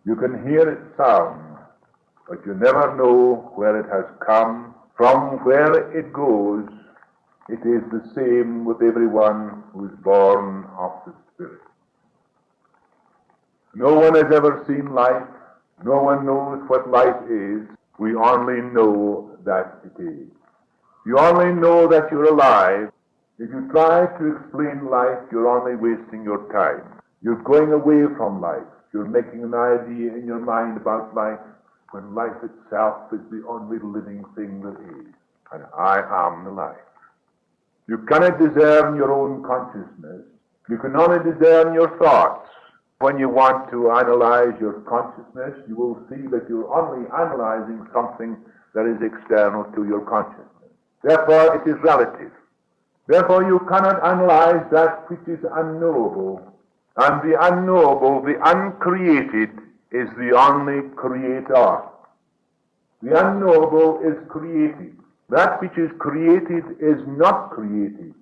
You can hear its sound, but you never know where it has come from, where it goes. It is the same with everyone who is born of the Spirit. No one has ever seen life. No one knows what life is. We only know that it is. You only know that you're alive. If you try to explain life, you're only wasting your time. You're going away from life. You're making an idea in your mind about life when life itself is the only living thing that is. And I am the life. You cannot discern your own consciousness. You can only discern your thoughts. When you want to analyze your consciousness, you will see that you're only analyzing something that is external to your consciousness. Therefore, it is relative. Therefore, you cannot analyze that which is unknowable. And the unknowable, the uncreated, is the only creator. The unknowable is created. That which is created is not created.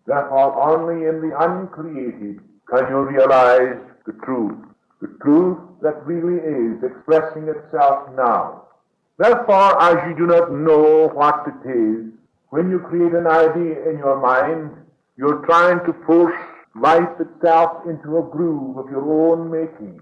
Therefore, only in the uncreated can you realize the truth that really is expressing itself now. Therefore, as you do not know what it is, when you create an idea in your mind, you're trying to force life itself into a groove of your own making.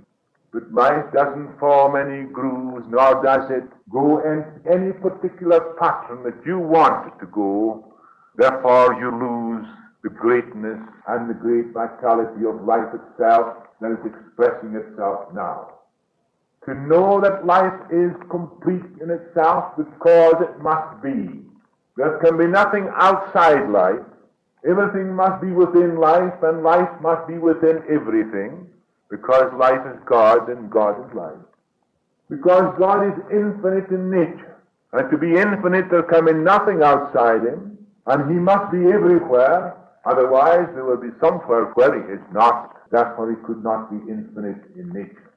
But life doesn't form any grooves, nor does it go in any particular pattern that you want it to go. Therefore, you lose the greatness and the great vitality of life itself that is expressing itself now. To know that life is complete in itself because it must be. There can be nothing outside life. Everything must be within life, and life must be within everything, because life is God and God is life. Because God is infinite in nature, and to be infinite there can be nothing outside him, and he must be everywhere, otherwise there will be somewhere where he is not. Therefore he could not be infinite in nature.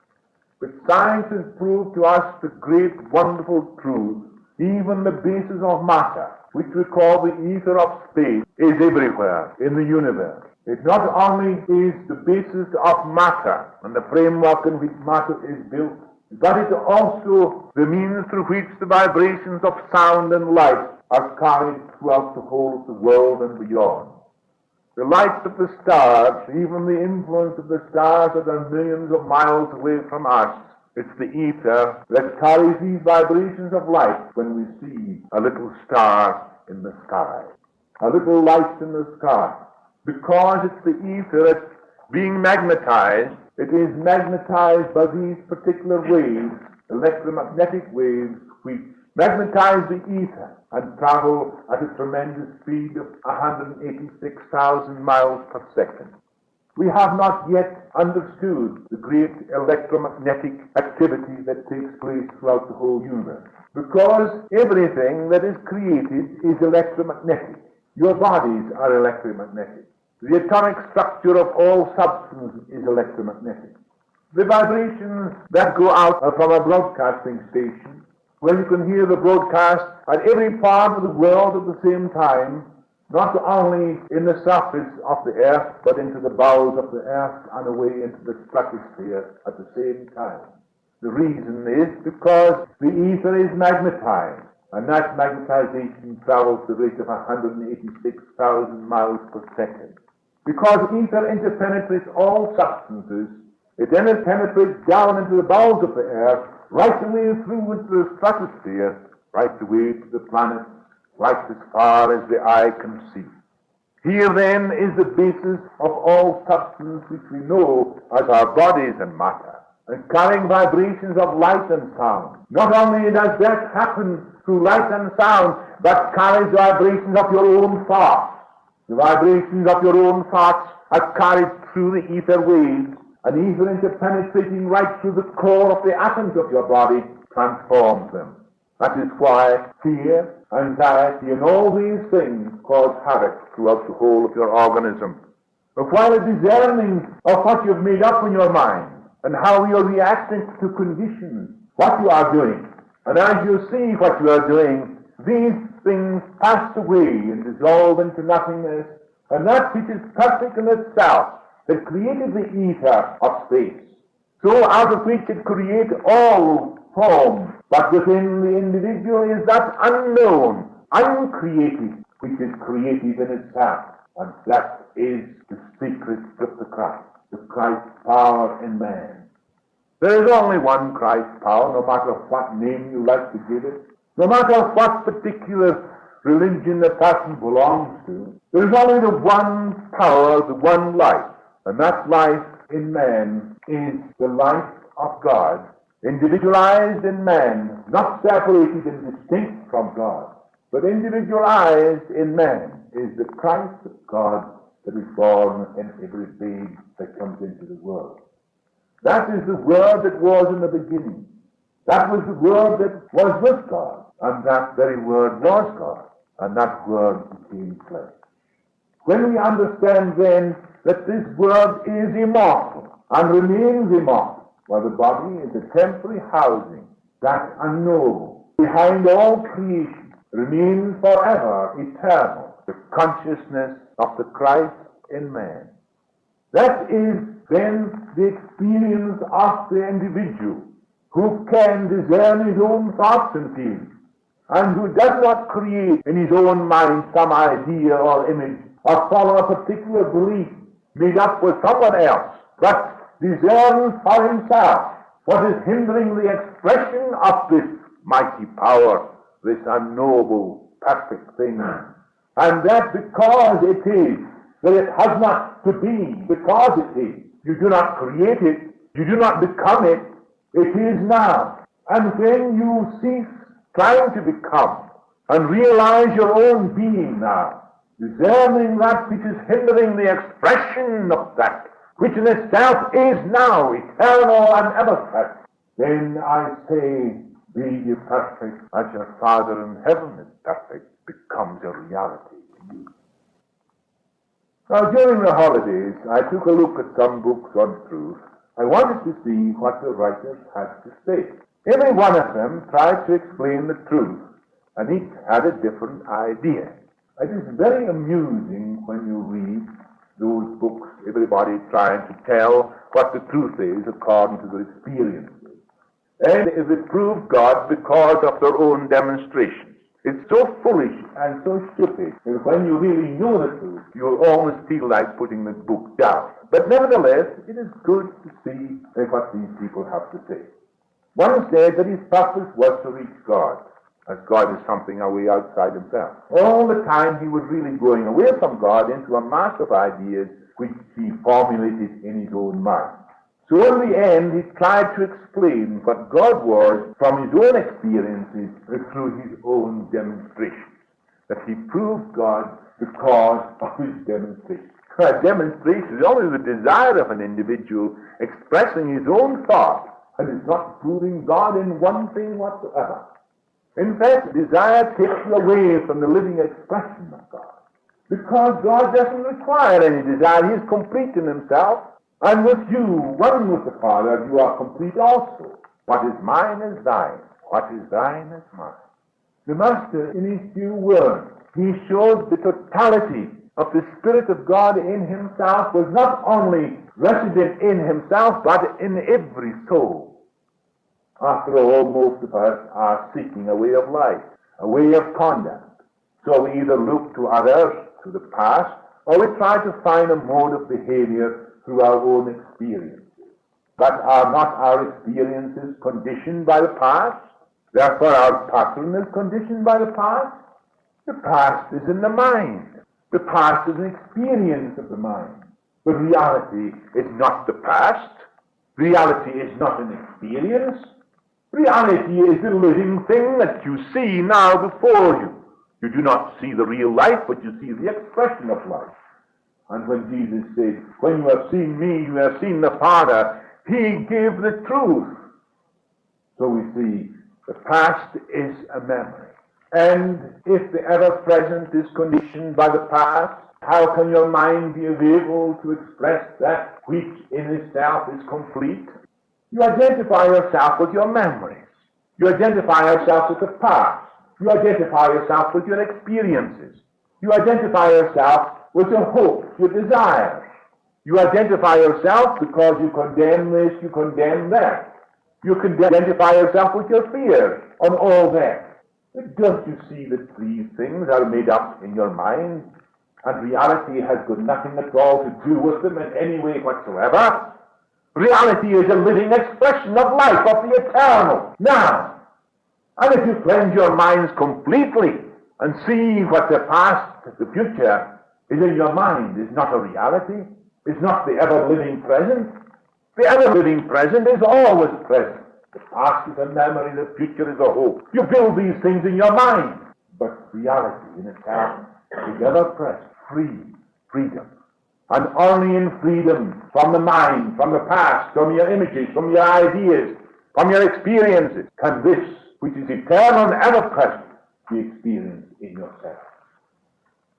But science has proved to us the great wonderful truth, even the basis of matter, which we call the ether of space, is everywhere in the universe. It not only is the basis of matter and the framework in which matter is built, but it is also the means through which the vibrations of sound and light are carried throughout the whole of the world and beyond. The light of the stars, even the influence of the stars that are millions of miles away from us, it's the ether that carries these vibrations of light when we see a little star in the sky, a little light in the sky. Because it's the ether that's being magnetized, it is magnetized by these particular waves, electromagnetic waves, which magnetize the ether and travel at a tremendous speed of 186,000 miles per second. We have not yet understood the great electromagnetic activity that takes place throughout the whole universe. Because everything that is created is electromagnetic. Your bodies are electromagnetic. The atomic structure of all substance is electromagnetic. The vibrations that go out from a broadcasting station, where you can hear the broadcast at every part of the world at the same time, not only in the surface of the earth, but into the bowels of the earth and away into the stratosphere at the same time. The reason is because the ether is magnetized, and that magnetization travels at the rate of 186,000 miles per second. Because ether interpenetrates all substances, it then penetrates down into the bowels of the earth, right away through into the stratosphere, right away to the planets, right as far as the eye can see. Here then is the basis of all substance which we know as our bodies and matter, and carrying vibrations of light and sound. Not only does that happen through light and sound, but carries vibrations of your own thoughts. The vibrations of your own thoughts are carried through the ether waves, and ether interpenetrating right through the core of the atoms of your body transforms them. That is why fear, anxiety, and all these things cause havoc throughout the whole of your organism. But while the discerning of what you've made up in your mind and how you're reacting to conditions, what you are doing, and as you see what you are doing, these things pass away and dissolve into nothingness, and that which is perfect in itself, that created the ether of space, so out of which it creates all forms. But within the individual is that unknown, uncreated, which is creative in itself. And that is the secret of the Christ power in man. There is only one Christ power, no matter what name you like to give it, no matter what particular religion the person belongs to. There is only the one power, the one life, and that life in man is the life of God, individualized in man, not separated and distinct from God, but individualized in man is the Christ of God that is born in every babe that comes into the world. That is the Word that was in the beginning. That was the Word that was with God, and that very Word was God, and that Word became flesh. When we understand then that this Word is immortal and remains immortal, while the body is a temporary housing, that unknowable, behind all creation, remains forever eternal, the consciousness of the Christ in man. That is then the experience of the individual who can discern his own thoughts and feelings, and who does not create in his own mind some idea or image or follow a particular belief made up for someone else, but discerns for himself what is hindering the expression of this mighty power, this unknowable, perfect thing. And that because it is, that it has not to be, because it is. You do not create it, you do not become it, it is now. And when you cease trying to become and realize your own being now, discerning that which is hindering the expression of that, which in itself is now eternal and ever present, then I say, be ye perfect as your Father in heaven is perfect, becomes a reality to you. Now, during the holidays, I took a look at some books on truth. I wanted to see what the writers had to say. Every one of them tried to explain the truth, and each had a different idea. It is very amusing when you read those books, everybody trying to tell what the truth is according to their experiences. And they prove God because of their own demonstrations. It's so foolish and so stupid that when you really know the truth, you almost feel like putting the book down. But nevertheless, it is good to see what these people have to say. One said that his purpose was to reach God, as God is something away outside himself. All the time he was really going away from God into a mass of ideas which he formulated in his own mind. So in the end, he tried to explain what God was from his own experiences through his own demonstrations. That he proved God because of his demonstration. A demonstration is only the desire of an individual expressing his own thought, and is not proving God in one thing whatsoever. In fact, desire takes you away from the living expression of God. Because God doesn't require any desire. He is complete in himself. And with you, one with the Father, you are complete also. What is mine is thine. What is thine is mine. The Master, in his few words, he shows the totality of the Spirit of God in himself was not only resident in himself, but in every soul. After all, most of us are seeking a way of life, a way of conduct. So we either look to others, to the past, or we try to find a mode of behavior through our own experiences. But are not our experiences conditioned by the past? Therefore our pattern is conditioned by the past? The past is in the mind. The past is an experience of the mind. But reality is not the past. Reality is not an experience. Reality is the living thing that you see now before you. You do not see the real life, but you see the expression of life. And when Jesus said, when you have seen me, you have seen the Father, he gave the truth. So we see the past is a memory. And if the ever-present is conditioned by the past, how can your mind be able to express that which in itself is complete? You identify yourself with your memories. You identify yourself with the past. You identify yourself with your experiences. You identify yourself with your hopes, your desires. You identify yourself because you condemn this, you condemn that. You can identify yourself with your fear on all that. But don't you see that these things are made up in your mind, and reality has got nothing at all to do with them in any way whatsoever? Reality is a living expression of life, of the eternal, now. And if you cleanse your minds completely and see what the past, the future is in your mind, is not a reality, is not the ever-living present. The ever-living present is always present. The past is a memory, the future is a hope. You build these things in your mind. But reality in itself is ever-present, freedom. And only in freedom from the mind, from the past, from your images, from your ideas, from your experiences, can this, which is eternal and ever-present, be experienced in yourself.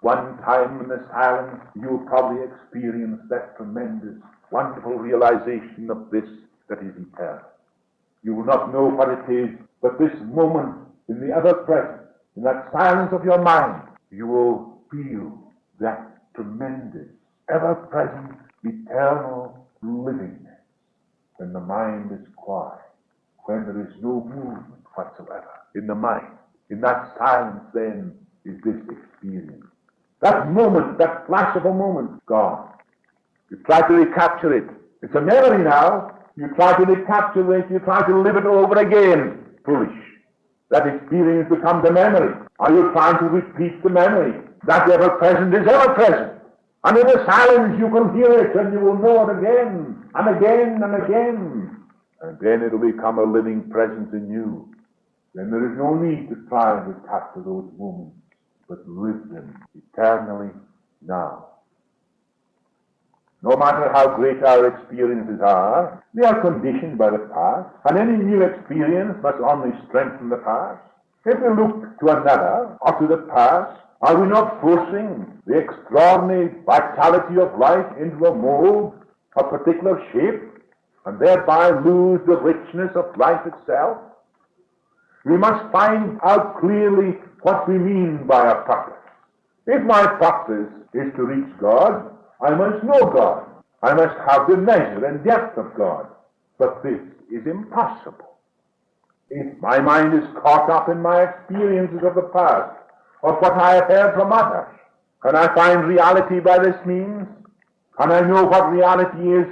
One time in the silence, you'll probably experience that tremendous, wonderful realization of this that is eternal. You will not know what it is, but this moment in the ever-present, in that silence of your mind, you will feel that tremendous, ever-present, eternal livingness. When the mind is quiet, when there is no movement whatsoever in the mind, in that silence then is this experience. That moment, that flash of a moment, gone. You try to recapture it. It's a memory now. You try to recapture it. You try to live it over again. Foolish. That experience becomes a memory. Are you trying to repeat the memory? That ever-present is ever-present. And in the silence you can hear it, and you will know it again, and again, and again. And then it will become a living presence in you. Then there is no need to try and recapture those moments, but live them eternally now. No matter how great our experiences are, they are conditioned by the past, and any new experience must only strengthen the past. If we look to another, or to the past, are we not forcing the extraordinary vitality of life into a mold, a particular shape, and thereby lose the richness of life itself? We must find out clearly what we mean by a purpose. If my purpose is to reach God, I must know God. I must have the measure and depth of God. But this is impossible. If my mind is caught up in my experiences of the past, of what I have heard from others, can I find reality by this means? Can I know what reality is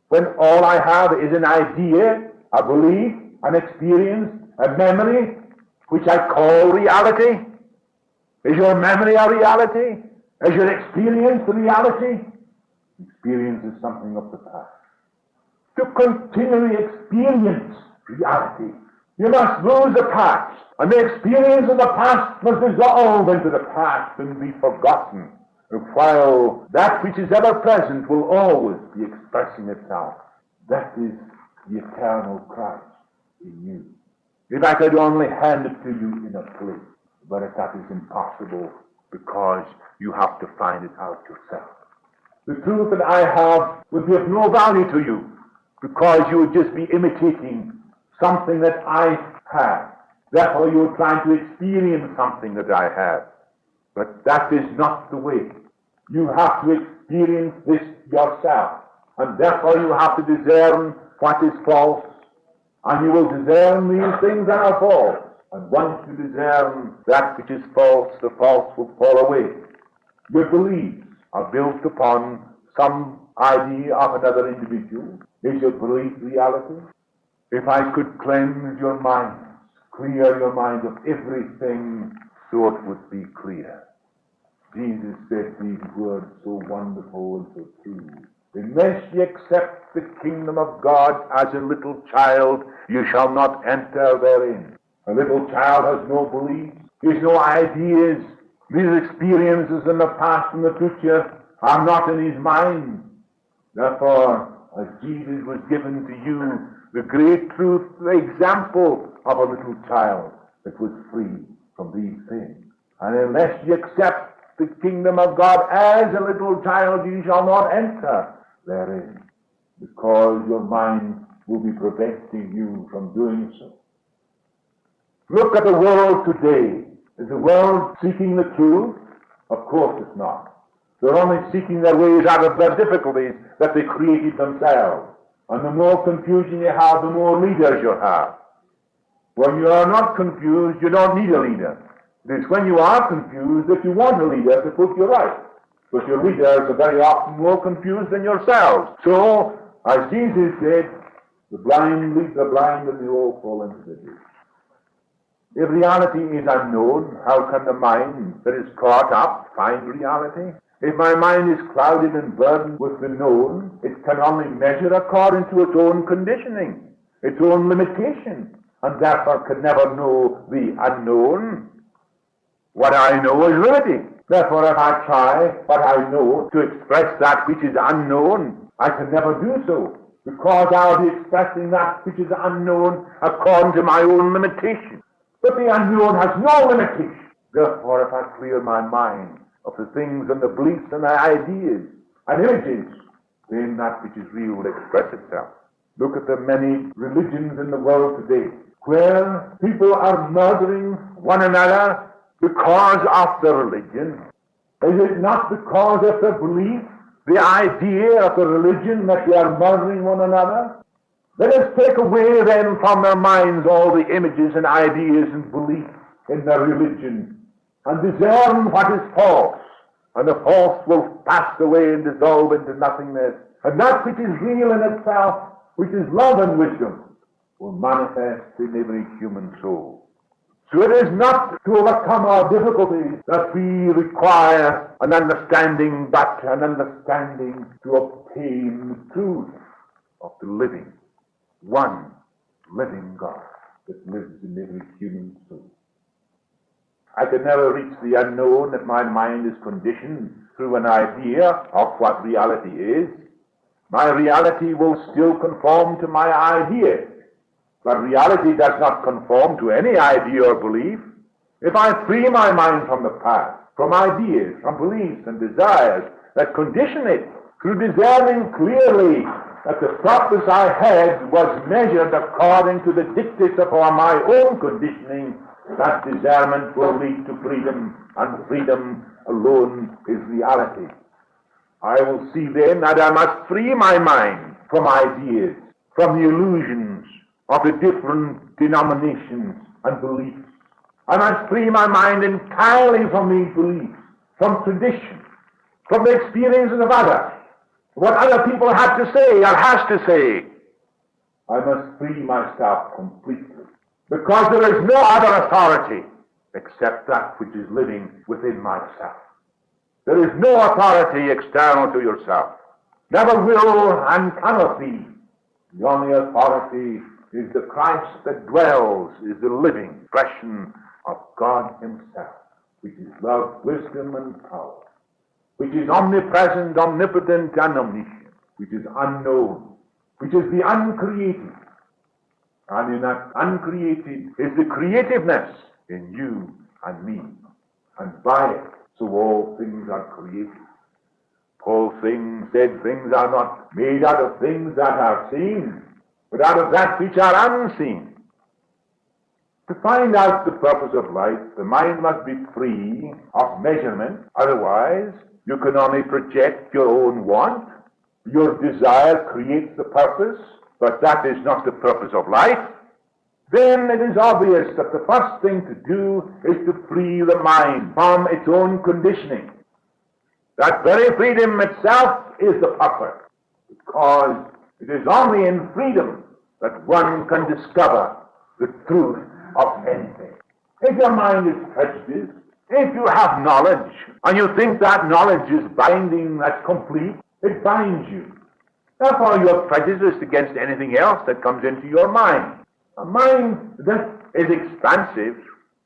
when all I have is an idea, a belief, an experience, a memory, which I call reality? Is your memory a reality? Is your experience a reality? Experience is something of the past. To continually experience reality, you must lose the past, and the experience of the past must dissolve into the past and be forgotten, while that which is ever present will always be expressing itself. That is the eternal Christ in you. If I could only hand it to you in a plate, but that is impossible because you have to find it out yourself. The truth that I have would be of no value to you because you would just be imitating something that I have. Therefore you are trying to experience something that I have. But that is not the way. You have to experience this yourself. And therefore you have to discern what is false. And you will discern these things that are false. And once you discern that which is false, the false will fall away. Your beliefs are built upon some idea of another individual. Is your belief reality? If I could cleanse your minds, clear your minds of everything, so it would be clear. Jesus said these words so wonderful and so true. Unless ye accept the kingdom of God as a little child, you shall not enter therein. A little child has no beliefs, he has no ideas. These experiences in the past and the future are not in his mind. Therefore, as Jesus was given to you the great truth, the example of a little child that was free from these things. And unless you accept the kingdom of God as a little child, you shall not enter therein, because your mind will be preventing you from doing so. Look at the world today. Is the world seeking the truth? Of course it's not. They're only seeking their ways out of their difficulties that they created themselves. And the more confusion you have, the more leaders you have. When you are not confused, you don't need a leader. It is when you are confused that you want a leader to put you right. But your leaders are very often more confused than yourselves. So, as Jesus said, the blind lead the blind and they all fall into the ditch. If reality is unknown, how can the mind that is caught up find reality? If my mind is clouded and burdened with the known, it can only measure according to its own conditioning, its own limitation, and therefore can never know the unknown. What I know is limited. Therefore, if I try what I know to express that which is unknown, I can never do so, because I'll be expressing that which is unknown according to my own limitation. But the unknown has no limitation. Therefore, if I clear my mind of the things and the beliefs and the ideas and images, then that which is real will express itself. Look at the many religions in the world today, where people are murdering one another because of their religion. Is it not because of the belief, the idea of the religion that they are murdering one another? Let us take away then from their minds all the images and ideas and beliefs in their religion and discern what is false, and the false will pass away and dissolve into nothingness, and that which is real in itself, which is love and wisdom, will manifest in every human soul. So it is not to overcome our difficulties that we require an understanding, but an understanding to obtain the truth of the living, one living God that lives in every human soul. I can never reach the unknown if my mind is conditioned through an idea of what reality is. My reality will still conform to my idea, but reality does not conform to any idea or belief. If I free my mind from the past, from ideas, from beliefs and desires that condition it, through discerning clearly that the purpose I had was measured according to the dictates of my own conditioning, that discernment will lead to freedom, and freedom alone is reality. I will see then that I must free my mind from ideas, from the illusions of the different denominations and beliefs. I must free my mind entirely from these beliefs, from tradition, from the experiences of others, what other people have to say or has to say. I must free myself completely, because there is no other authority except that which is living within myself. There is no authority external to yourself. Never will and cannot be. The only authority is the Christ that dwells, is the living expression of God himself, which is love, wisdom, and power, which is omnipresent, omnipotent, and omniscient, which is unknown, which is the uncreated. And in that uncreated is the creativeness in you and me. And by it, so all things are created. Paul said things are not made out of things that are seen, but out of that which are unseen. To find out the purpose of life, the mind must be free of measurement. Otherwise, you can only project your own want. Your desire creates the purpose, but that is not the purpose of life. Then it is obvious that the first thing to do is to free the mind from its own conditioning. That very freedom itself is the purpose, because it is only in freedom that one can discover the truth of anything. If your mind is prejudiced, if you have knowledge, and you think that knowledge is binding, that's complete, it binds you. Therefore, you are prejudiced against anything else that comes into your mind. A mind that is expansive,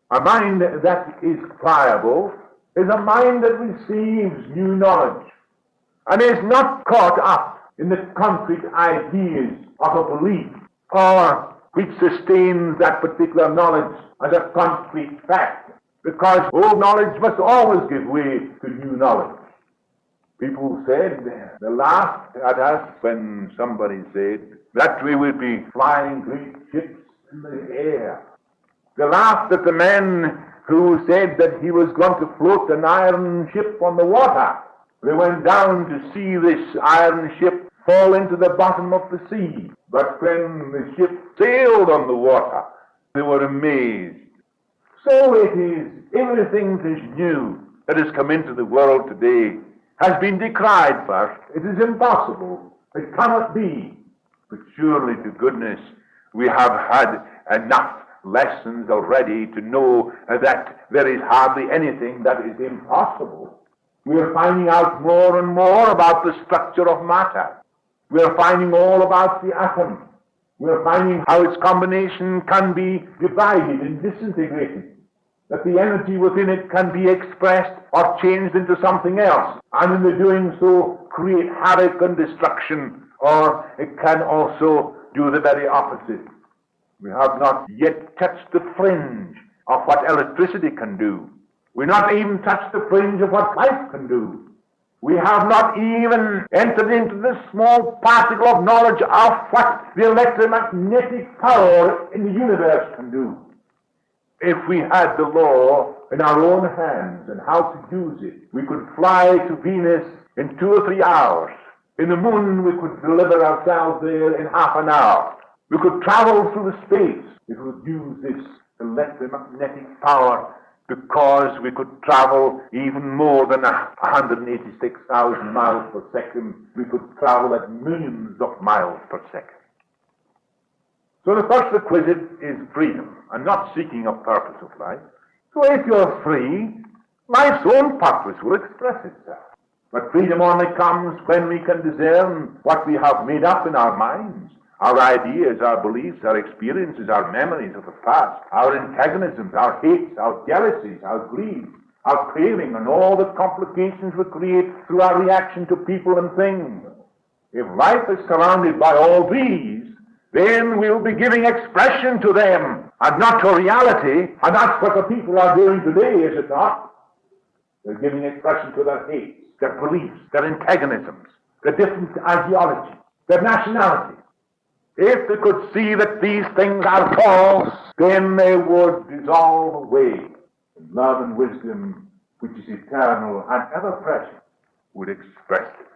a mind that is pliable, is a mind that receives new knowledge and is not caught up in the concrete ideas of a belief or which sustains that particular knowledge as a concrete fact, because old knowledge must always give way to new knowledge. People said, they laughed at us when somebody said that we would be flying great ships in the air. They laughed at the man who said that he was going to float an iron ship on the water. They went down to see this iron ship fall into the bottom of the sea. But when the ship sailed on the water, they were amazed. So it is, everything that is new that has come into the world today has been decried first. It is impossible. It cannot be. But surely, to goodness, we have had enough lessons already to know that there is hardly anything that is impossible. We are finding out more and more about the structure of matter. We are finding all about the atom. We are finding how its combination can be divided and disintegrated, that the energy within it can be expressed or changed into something else, and in the doing so create havoc and destruction, or it can also do the very opposite. We have not yet touched the fringe of what electricity can do. We've not even touched the fringe of what light can do. We have not even entered into the small particle of knowledge of what the electromagnetic power in the universe can do. If we had the law in our own hands and how to use it, we could fly to Venus in 2 or 3 hours. In the moon, we could deliver ourselves there in half an hour. We could travel through the space if we would use this electromagnetic power, because we could travel even more than 186,000 miles per second. We could travel at millions of miles per second. So the first requisite is freedom, and not seeking a purpose of life. So if you're free, life's own purpose will express itself. But freedom only comes when we can discern what we have made up in our minds, our ideas, our beliefs, our experiences, our memories of the past, our antagonisms, our hates, our jealousies, our greed, our craving, and all the complications we create through our reaction to people and things. If life is surrounded by all these, then we'll be giving expression to them, and not to reality, and that's what the people are doing today, is it not? They're giving expression to their hates, their beliefs, their antagonisms, their different ideologies, their nationality. If they could see that these things are false, then they would dissolve away. And love and wisdom, which is eternal and ever-present, would express itself.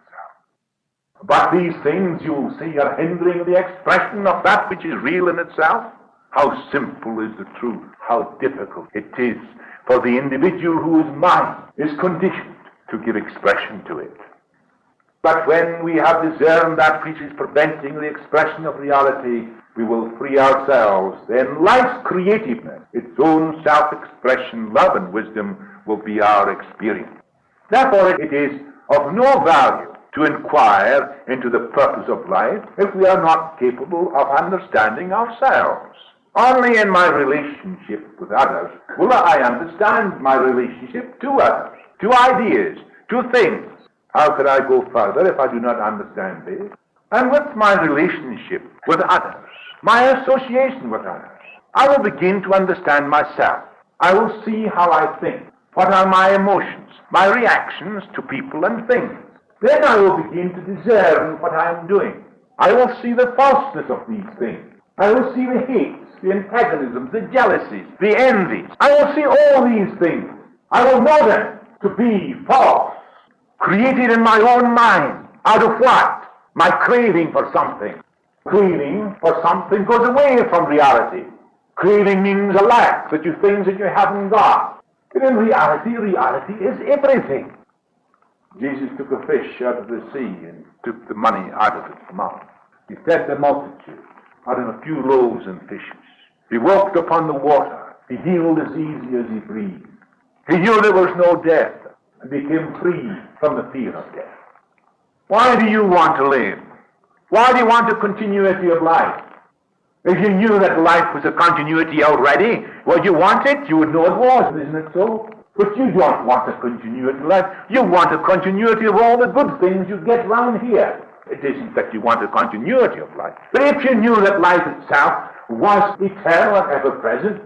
But these things, you'll see, are hindering the expression of that which is real in itself. How simple is the truth, how difficult it is for the individual whose mind is conditioned to give expression to it. But when we have discerned that which is preventing the expression of reality, we will free ourselves. Then life's creativeness, its own self-expression, love and wisdom will be our experience. Therefore, it is of no value to inquire into the purpose of life if we are not capable of understanding ourselves. Only in my relationship with others will I understand my relationship to others, to ideas, to things. How could I go further if I do not understand this? And with my relationship with others, my association with others, I will begin to understand myself. I will see how I think. What are my emotions, my reactions to people and things? Then I will begin to discern what I am doing. I will see the falseness of these things. I will see the hates, the antagonisms, the jealousies, the envies. I will see all these things. I will know them to be false, created in my own mind. Out of what? My craving for something. Craving for something goes away from reality. Craving means a lack, that you things that you haven't got. But in reality, reality is everything. Jesus took a fish out of the sea and took the money out of its mouth. He fed the multitude out of a few loaves and fishes. He walked upon the water. He healed as easy as he breathed. He knew there was no death and became free from the fear of death. Why do you want to live? Why do you want a continuity of life? If you knew that life was a continuity already, well, you want it, you would know it was, isn't it so? But you don't want a continuity of life. You want a continuity of all the good things you get round here. It isn't that you want a continuity of life. But if you knew that life itself was eternal and ever-present,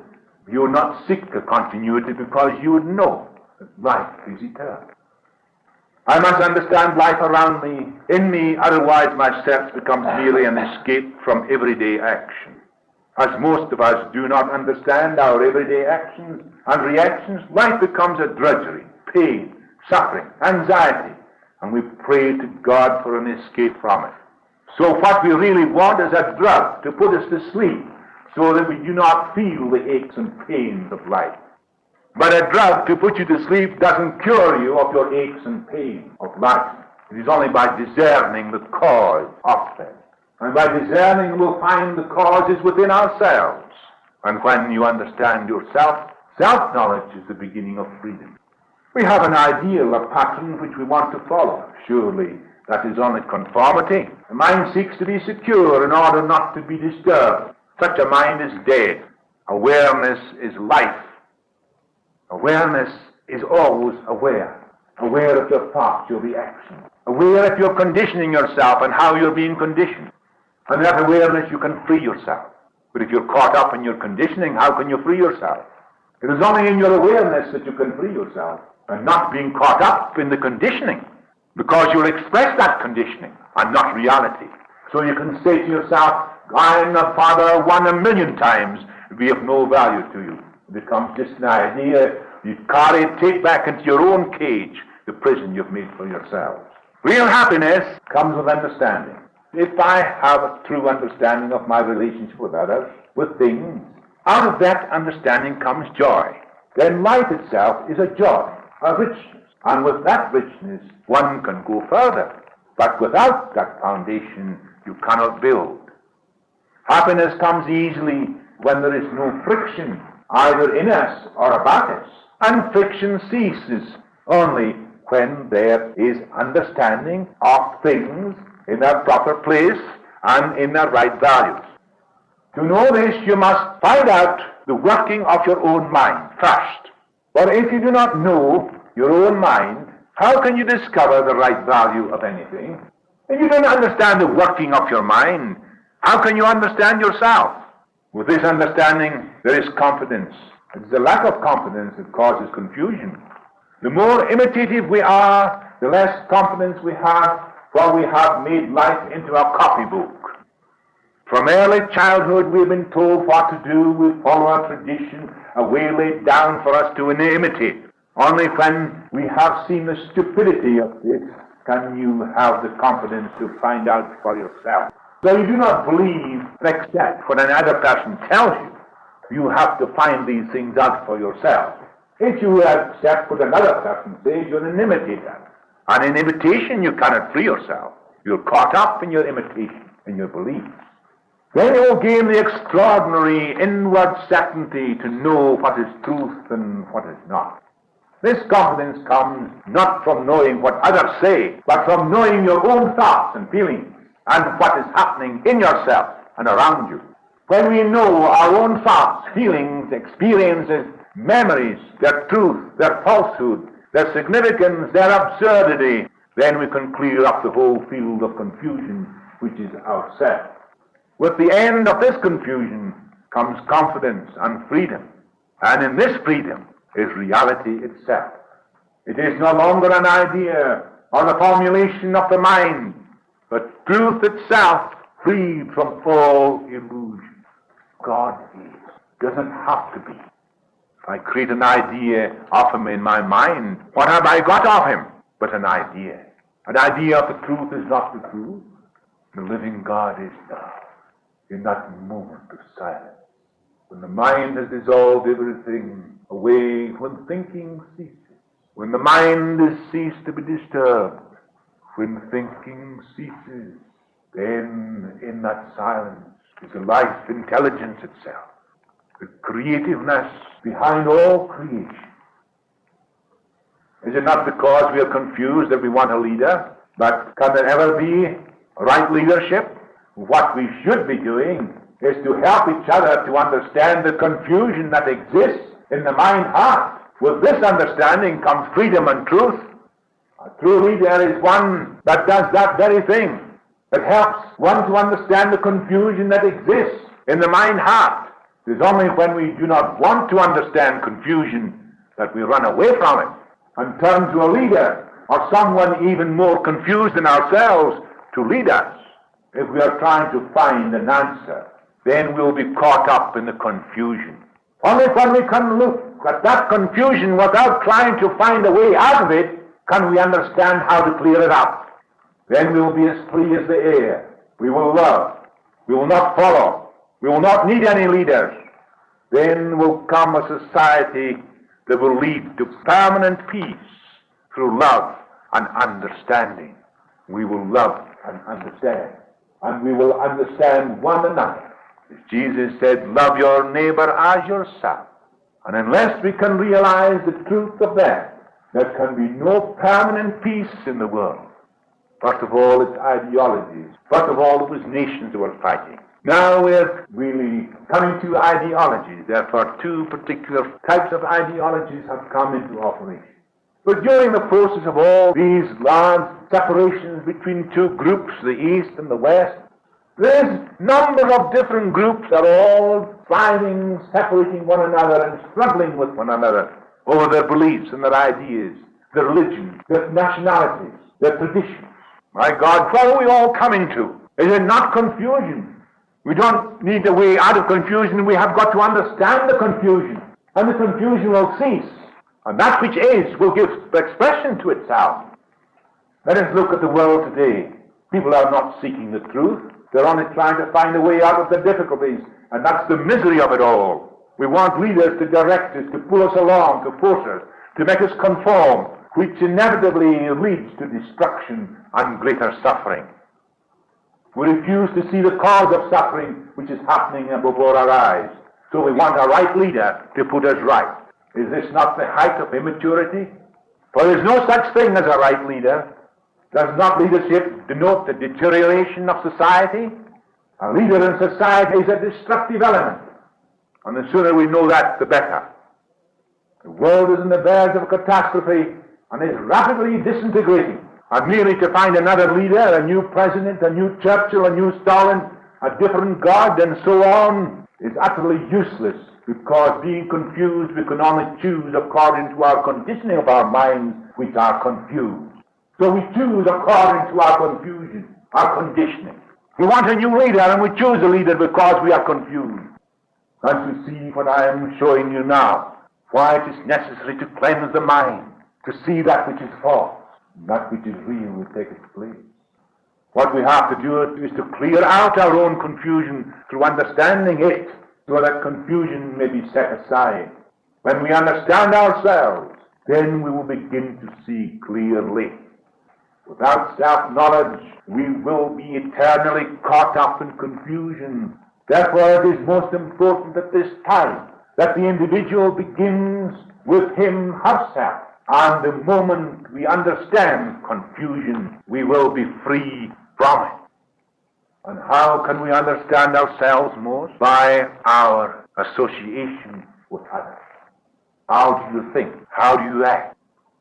you would not seek a continuity, because you would know that life is eternal. I must understand life around me, in me, otherwise my sense becomes merely an escape from everyday action. As most of us do not understand our everyday actions and reactions, life becomes a drudgery, pain, suffering, anxiety, and we pray to God for an escape from it. So what we really want is a drug to put us to sleep so that we do not feel the aches and pains of life. But a drug to put you to sleep doesn't cure you of your aches and pains of life. It is only by discerning the cause of them. And by discerning we'll find the cause is within ourselves. And when you understand yourself, self-knowledge is the beginning of freedom. We have an ideal, a pattern which we want to follow. Surely that is only conformity. The mind seeks to be secure in order not to be disturbed. Such a mind is dead. Awareness is life. Awareness is always aware. Aware of your thoughts, your reactions. Aware if you're conditioning yourself and how you're being conditioned. And that awareness you can free yourself. But if you're caught up in your conditioning, how can you free yourself? It is only in your awareness that you can free yourself, and not being caught up in the conditioning, because you'll express that conditioning and not reality. So you can say to yourself, I am the father 1,000,000 times, it will be of no value to you. It becomes just an idea you carry and take back into your own cage, the prison you've made for yourselves. Real happiness comes with understanding. If I have a true understanding of my relationship with others, with things, out of that understanding comes joy. Then life itself is a joy, a richness. And with that richness, one can go further. But without that foundation, you cannot build. Happiness comes easily when there is no friction, either in us or about us. And friction ceases only when there is understanding of things in their proper place and in their right values. To know this, you must find out the working of your own mind first. For if you do not know your own mind, how can you discover the right value of anything? If you don't understand the working of your mind, how can you understand yourself? With this understanding, there is confidence. It is the lack of confidence that causes confusion. The more imitative we are, the less confidence we have, for we have made life into a copybook. From early childhood we have been told what to do. We follow a tradition, a way laid down for us to imitate. Only when we have seen the stupidity of this can you have the confidence to find out for yourself. So you do not believe and accept what another person tells you. You have to find these things out for yourself. If you accept what another person says, you're an imitator. And in imitation you cannot free yourself. You're caught up in your imitation, in your beliefs. Then you will gain the extraordinary inward certainty to know what is truth and what is not. This confidence comes not from knowing what others say, but from knowing your own thoughts and feelings and what is happening in yourself and around you. When we know our own thoughts, feelings, experiences, memories, their truth, their falsehood, their significance, their absurdity, then we can clear up the whole field of confusion which is ourselves. With the end of this confusion comes confidence and freedom. And in this freedom is reality itself. It is no longer an idea or the formulation of the mind, but truth itself freed from all illusion. God is. Doesn't have to be. If I create an idea of him in my mind, what have I got of him but an idea? An idea of the truth is not the truth. The living God is now. In that moment of silence, when the mind has dissolved everything away, when thinking ceases, when the mind has ceased to be disturbed, when thinking ceases, then in that silence is the life intelligence itself, the creativeness behind all creation. Is it not because we are confused that we want a leader? But can there ever be right leadership? What we should be doing is to help each other to understand the confusion that exists in the mind-heart. With this understanding comes freedom and truth. A true leader is one that does that very thing, that helps one to understand the confusion that exists in the mind-heart. It is only when we do not want to understand confusion that we run away from it and turn to a leader or someone even more confused than ourselves to lead us. If we are trying to find an answer, then we'll be caught up in the confusion. Only when we can look at that confusion without trying to find a way out of it, can we understand how to clear it up. Then we will be as free as the air. We will love. We will not follow. We will not need any leaders. Then will come a society that will lead to permanent peace through love and understanding. We will love and understand. And we will understand one another. As Jesus said, love your neighbor as yourself. And unless we can realize the truth of that, there can be no permanent peace in the world. First of all, it's ideologies. First of all, it was nations that were fighting. Now we're really coming to ideologies. Therefore, two particular types of ideologies have come into operation. But during the process of all these large separations between two groups, the East and the West, there's number of different groups that are all fighting, separating one another and struggling with one another over their beliefs and their ideas, their religions, their nationalities, their traditions. My God, what are we all coming to? Is it not confusion? We don't need a way out of confusion. We have got to understand the confusion, and the confusion will cease. And that which is will give expression to itself. Let us look at the world today. People are not seeking the truth. They're only trying to find a way out of the difficulties. And that's the misery of it all. We want leaders to direct us, to pull us along, to force us, to make us conform, which inevitably leads to destruction and greater suffering. We refuse to see the cause of suffering which is happening before our eyes. So we want a right leader to put us right. Is this not the height of immaturity? For there is no such thing as a right leader. Does not leadership denote the deterioration of society? A leader in society is a destructive element. And the sooner we know that, the better. The world is in the verge of catastrophe and is rapidly disintegrating. And merely to find another leader, a new president, a new Churchill, a new Stalin, a different God, and so on, is utterly useless, because being confused, we can only choose according to our conditioning of our minds, which are confused. So we choose according to our confusion, our conditioning. We want a new leader, and we choose a leader because we are confused. And to see what I am showing you now, why it is necessary to cleanse the mind, to see that which is false. That which is real will take its place. What we have to do is to clear out our own confusion through understanding it, so that confusion may be set aside. When we understand ourselves, then we will begin to see clearly. Without self-knowledge, we will be eternally caught up in confusion. Therefore, it is most important at this time that the individual begins with him herself. And the moment we understand confusion, we will be free from it. And how can we understand ourselves most? By our association with others. How do you think? How do you act?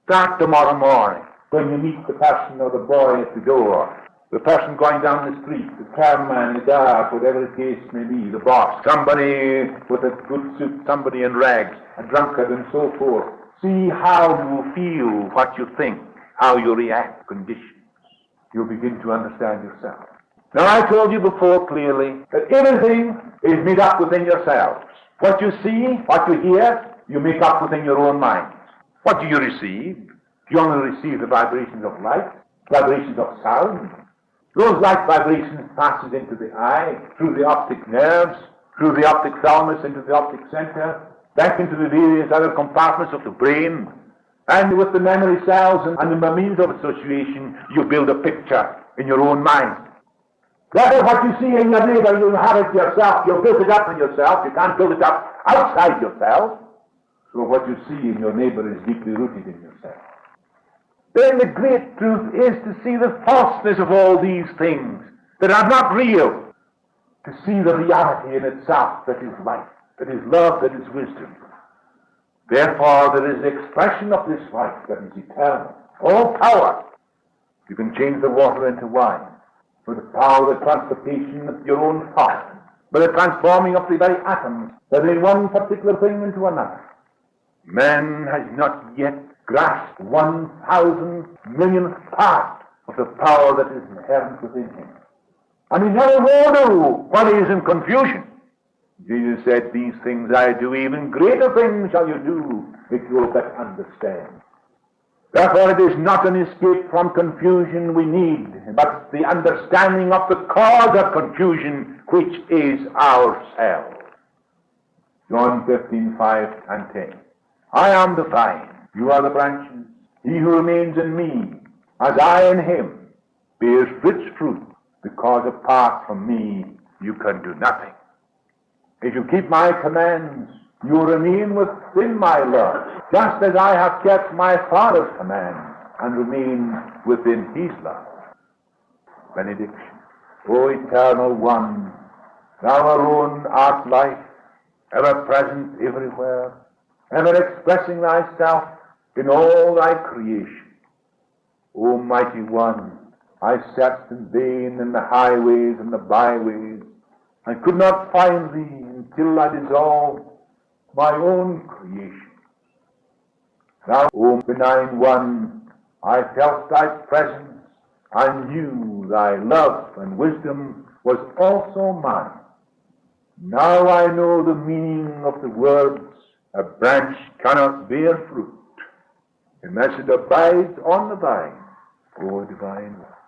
Start tomorrow morning when you meet the person or the boy at the door, the person going down the street, the cabman, the guard, whatever the case may be, the boss, somebody with a good suit, somebody in rags, a drunkard, and so forth. See how you feel, what you think, how you react, conditions. You'll begin to understand yourself. Now, I told you before clearly that everything is made up within yourselves. What you see, what you hear, you make up within your own minds. What do you receive? You only receive the vibrations of light, vibrations of sound. Those light vibrations passes into the eye, through the optic nerves, through the optic thalamus into the optic center, back into the various other compartments of the brain, and with the memory cells and the means of association, you build a picture in your own mind. Therefore, what you see in your neighbor, you have it yourself. You build it up in yourself. You can't build it up outside yourself. So what you see in your neighbor is deeply rooted in yourself. Then the great truth is to see the falseness of all these things that are not real, to see the reality in itself that is life, that is love, that is wisdom. Therefore, there is the expression of this life that is eternal. All power. You can change the water into wine with the power of the transportation of your own thought, by the transforming of the very atoms that in one particular thing into another. Man has not yet grasped 1,000 millionth part of the power that is inherent within him. And he never will do when he is in confusion. Jesus said, "These things I do, even greater things shall you do, if you will but understand." Therefore, it is not an escape from confusion we need, but the understanding of the cause of confusion, which is ourselves. John 15:5 and 10. I am the vine, you are the branches. He who remains in me, as I in him, bears rich fruit, because apart from me you can do nothing. If you keep my commands, you remain within my love, just as I have kept my Father's commands and remain within his love. Benediction. O Eternal One, thou alone art life, ever present everywhere, ever expressing thyself in all thy creation. O Mighty One, I searched in vain in the highways and the byways, and could not find thee until I dissolved my own creation. Thou, O benign One, I felt thy presence, and knew thy love and wisdom was also mine. Now I know the meaning of the words, a branch cannot bear fruit unless it abides on the vine, O divine One.